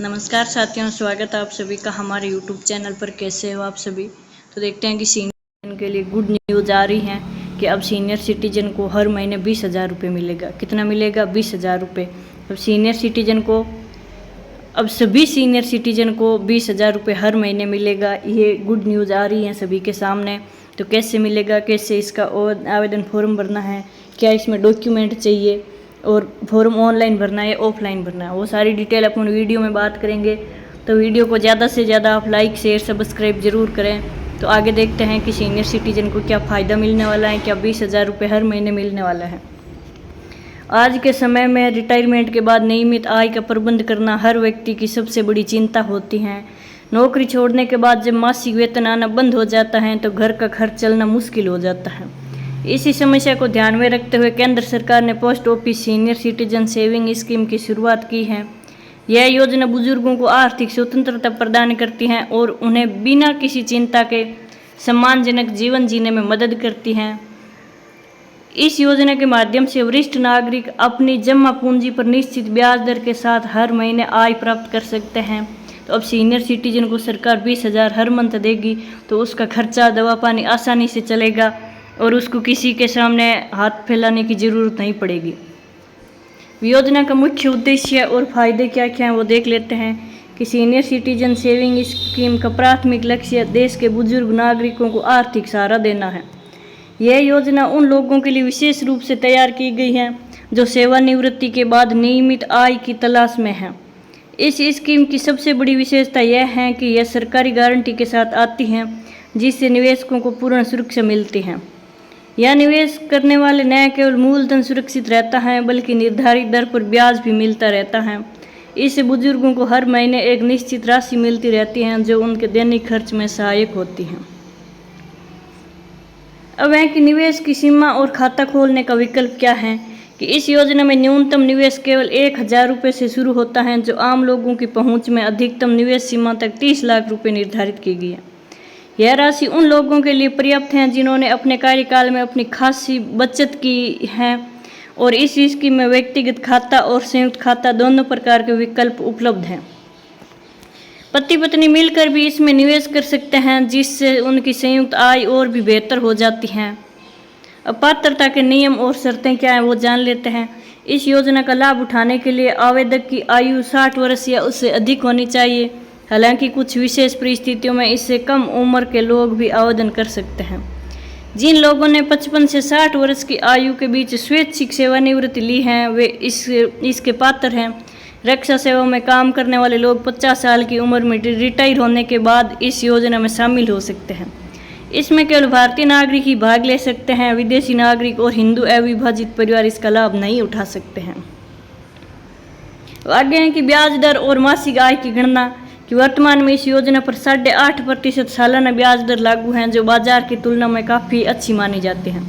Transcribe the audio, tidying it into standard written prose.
नमस्कार साथियों, स्वागत है आप सभी का हमारे YouTube चैनल पर। कैसे हो आप सभी। तो देखते हैं कि सीनियर के लिए गुड न्यूज़ आ रही है कि अब सीनियर सिटीजन को हर महीने 20,000 रुपये मिलेगा। कितना मिलेगा? 20,000 रुपये। अब सीनियर सिटीजन को अब सभी सीनियर सिटीजन को 20,000 रुपये हर महीने मिलेगा। ये गुड न्यूज़ आ रही है सभी के सामने। तो कैसे मिलेगा, कैसे इसका आवेदन फॉर्म भरना है, क्या इसमें डॉक्यूमेंट चाहिए और फॉर्म ऑनलाइन भरना है ऑफलाइन भरना है, वो सारी डिटेल अपन वीडियो में बात करेंगे। तो वीडियो को ज़्यादा से ज़्यादा आप लाइक शेयर सब्सक्राइब जरूर करें। तो आगे देखते हैं कि सीनियर सिटीजन को क्या फ़ायदा मिलने वाला है, क्या 20,000 रुपये हर महीने मिलने वाला है। आज के समय में रिटायरमेंट के बाद नियमित आय का प्रबंध करना हर व्यक्ति की सबसे बड़ी चिंता होती है। नौकरी छोड़ने के बाद जब मासिक वेतन आना बंद हो जाता है तो घर का खर्च चलना मुश्किल हो जाता है। इसी समस्या को ध्यान में रखते हुए केंद्र सरकार ने post office senior citizen saving scheme की शुरुआत की है। यह योजना बुजुर्गों को आर्थिक स्वतंत्रता प्रदान करती है और उन्हें बिना किसी चिंता के सम्मानजनक जीवन जीने में मदद करती है। इस योजना के माध्यम से वरिष्ठ नागरिक अपनी जमा पूंजी पर निश्चित ब्याज दर के साथ हर महीने आय प्राप्त कर सकते हैं। तो अब सीनियर सिटीजन को सरकार 20,000 हर मंथ देगी, तो उसका खर्चा दवा पानी आसानी से चलेगा और उसको किसी के सामने हाथ फैलाने की ज़रूरत नहीं पड़ेगी। योजना का मुख्य उद्देश्य और फायदे क्या क्या हैं वो देख लेते हैं कि सीनियर सिटीजन सेविंग स्कीम का प्राथमिक लक्ष्य देश के बुजुर्ग नागरिकों को आर्थिक सहारा देना है। यह योजना उन लोगों के लिए विशेष रूप से तैयार की गई है जो सेवानिवृत्ति के बाद नियमित आय की तलाश में हैं। इस स्कीम की सबसे बड़ी विशेषता यह है कि यह सरकारी गारंटी के साथ आती है, जिससे निवेशकों को पूर्ण सुरक्षा मिलती है। यह निवेश करने वाले न केवल मूलधन सुरक्षित रहता है बल्कि निर्धारित दर पर ब्याज भी मिलता रहता है। इससे बुजुर्गों को हर महीने एक निश्चित राशि मिलती रहती है जो उनके दैनिक खर्च में सहायक होती है। अब है कि निवेश की सीमा और खाता खोलने का विकल्प क्या है कि इस योजना में न्यूनतम निवेश केवल 1,000 रुपये से शुरू होता है, जो आम लोगों की पहुंच में अधिकतम निवेश सीमा तक 30 लाख रुपये निर्धारित की गई है। यह राशि उन लोगों के लिए पर्याप्त है जिन्होंने अपने कार्यकाल में अपनी खासी बचत की है और इस स्कीम में व्यक्तिगत खाता और संयुक्त खाता दोनों प्रकार के विकल्प उपलब्ध हैं। पति पत्नी मिलकर भी इसमें निवेश कर सकते हैं, जिससे उनकी संयुक्त आय और भी बेहतर हो जाती है। अब पात्रता के नियम और शर्तें क्या हैं वो जान लेते हैं। इस योजना का लाभ उठाने के लिए आवेदक की आयु 60 वर्ष या उससे अधिक होनी चाहिए। हालांकि कुछ विशेष परिस्थितियों में इससे कम उम्र के लोग भी आवेदन कर सकते हैं। जिन लोगों ने 55 से 60 वर्ष की आयु के बीच स्वैच्छिक सेवानिवृत्ति ली है वे इसके पात्र हैं। रक्षा सेवा में काम करने वाले लोग 50 साल की उम्र में रिटायर होने के बाद इस योजना में शामिल हो सकते हैं। इसमें केवल भारतीय नागरिक ही भाग ले सकते हैं। विदेशी नागरिक और हिंदू अविभाजित परिवार इसका लाभ नहीं उठा सकते हैं। आगे है कि ब्याज दर और मासिक आय की गणना कि वर्तमान में इस योजना पर 8.5% सालाना ब्याज दर लागू है, जो बाजार की तुलना में काफ़ी अच्छी मानी जाती है।